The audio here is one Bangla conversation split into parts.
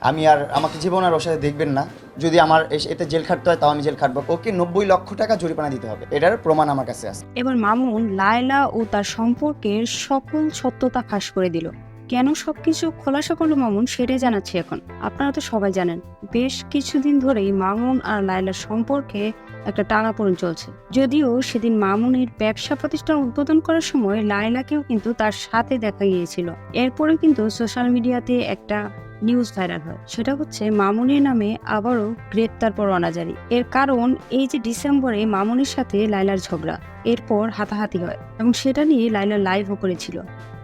আমি আর আমাকে জীবন আর ওর সাথে দেখবেন না। যদি আমার এতে জেল খাটতে হয় তাও আমি জেল খাটবো। ওকে 90 লক্ষ টাকা জরিমানা দিতে হবে, এটার প্রমাণ আমার কাছে আছে। এবার মামুন লায়লা ও তার সম্পর্কের সকল সত্যতা ফাঁস করে দিল। কেন সবকিছু খোলাসা করলো মামুন সেটাই জানাচ্ছি এখন। আপনারা তো সবাই জানেন বেশ কিছুদিন ধরেই মামুন আর লায়লার সম্পর্কে একটা টানাপোড়েন চলছে। যদিও সেদিন মামুনের ব্যবসা প্রতিষ্ঠান উদ্বোধন করার সময় লায়লাকেও কিন্তু তার সাথে দেখা গিয়েছিল। এরপরে কিন্তু সোশ্যাল মিডিয়াতে একটা নিউজ ভাইরাল হয়, সেটা হচ্ছে মামুনের নামে আবারও গ্রেপ্তার পরোয়ানা জারি। এর কারণ এই যে ডিসেম্বরে মামুনের সাথে লায়লার ঝগড়া, এরপর হাতাহাতি হয় এবং সেটা নিয়ে লায়লা লাইভও করেছিল।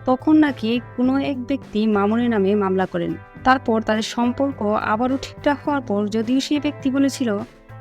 তখন নাকি কোনো এক ব্যক্তি মামুনের নামে মামলা করেন। তারপর তাদের সম্পর্ক আবারও ঠিকঠাক হওয়ার পর যদিও সেই ব্যক্তি বলেছিল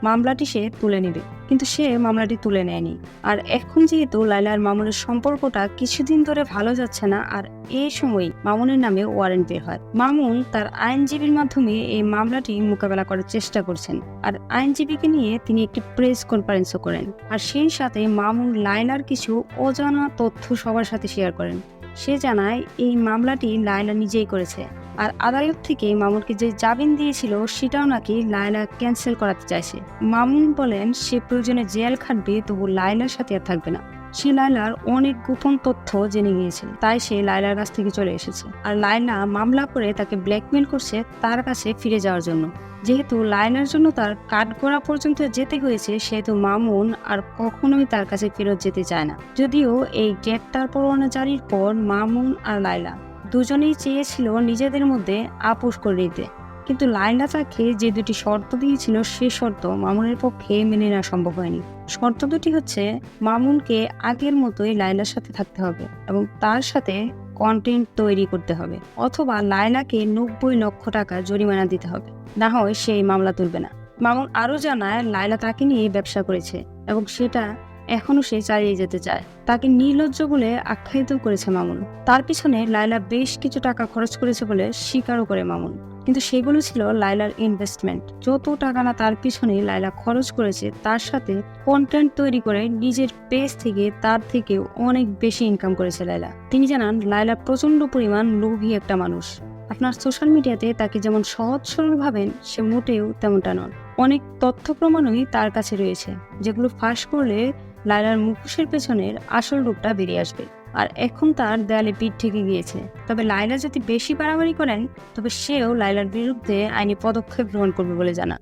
মামলাটি সে তুলে নেবে, কিন্তু সে মামলাটি তুলে নেয়নি। আর এখন যেহেতু লায়লা আর মামুনের সম্পর্কটা কিছুদিন ধরে ভালো যাচ্ছে না, আর এই সময় মামুনের নামে ওয়ারেন্ট বের হয়। মামুন তার আইনজীবীর মাধ্যমে এই মামলাটি মোকাবেলা করার চেষ্টা করছেন, আর আইনজীবীকে নিয়ে তিনি একটি প্রেস কনফারেন্সও করেন। আর সেই সাথে মামুন লায়লার কিছু অজানা তথ্য সবার সাথে শেয়ার করেন। সে জানায় এই মামলাটি লায়লা নিজেই করেছে, আর আদালত থেকে মামুনকে যে জামিন দিয়েছিল সেটাও নাকি লায়লা ক্যান্সেল করাতে চাইছে। মামুন বলেন সে প্রয়োজনে জেল খাটবে, তবু লায়লার সাথে আর থাকবে না। সে লায়লার অনেক গোপন তথ্য জেনে গিয়েছে, তাই সে লায়লার কাছ থেকে চলে এসেছে। আর লায়লা মামলা করে তাকে ব্ল্যাকমেল করছে তার কাছে ফিরে যাওয়ার জন্য। যেহেতু লায়লার জন্য তার কাঠগড়া পর্যন্ত যেতে হয়েছে, সেহেতু মামুন আর কখনোই তার কাছে ফেরত যেতে চায় না। যদিও এই গ্রেপ্তার পরোয়ানা জারির পর মামুন আর লায়লা দুজনেই চেয়েছিল নিজেদের মধ্যে আপোষ করে নিতে, কিন্তু লায়লা তাকে যে দুটি শর্ত দিয়েছিল সে শর্ত মামুনের পক্ষে মেনে নেওয়া সম্ভব হয়নি। শর্ত দুটি হচ্ছে মামুনকে আগের মতোই লায়লার সাথে থাকতে হবে এবং তার সাথে কন্টেন্ট তৈরি করতে হবে, অথবা লায়লাকে 90 লক্ষ টাকা জরিমানা দিতে হবে, না হয় সেই মামলা তুলবে না। মামুন আরো জানায় লায়লা তাকে নিয়ে ব্যবসা করেছে এবং সেটা এখনো সে চালিয়ে যেতে চায়। তাকে নির্লজ্জ বলে আখ্যায়িত করেছে মামুন। তার পিছনে লায়লা বেশ কিছু টাকা খরচ করেছে বলে স্বীকারও করে মামুন, কিন্তু সেগুলো ছিল লায়লার ইনভেস্টমেন্ট। যত টাকা না তার পিছনে লায়লা খরচ করেছে, তার সাথে কন্টেন্ট তৈরি করে নিজের পেজ থেকে তার থেকে অনেক বেশি ইনকাম করেছে লায়লা। তিনি জানান লায়লা প্রচন্ড পরিমাণ লোভী একটা মানুষ। আপনার সোশ্যাল মিডিয়াতে তাকে যেমন সহজ সরল ভাবেন, সে মোটেও তেমনটা নন। অনেক তথ্য প্রমাণই তার কাছে রয়েছে, যেগুলো ফাঁস করলে লায়লার মুখোশের পেছনের আসল রূপটা বেরিয়ে আসবে। আর এখন তার দেয়ালে পিঠ ঠেকে গিয়েছে। তবে লায়লা যদি বেশি বাড়াবাড়ি করেন, তবে সেও লায়লার বিরুদ্ধে আইনি পদক্ষেপ গ্রহণ করবে বলে জানান।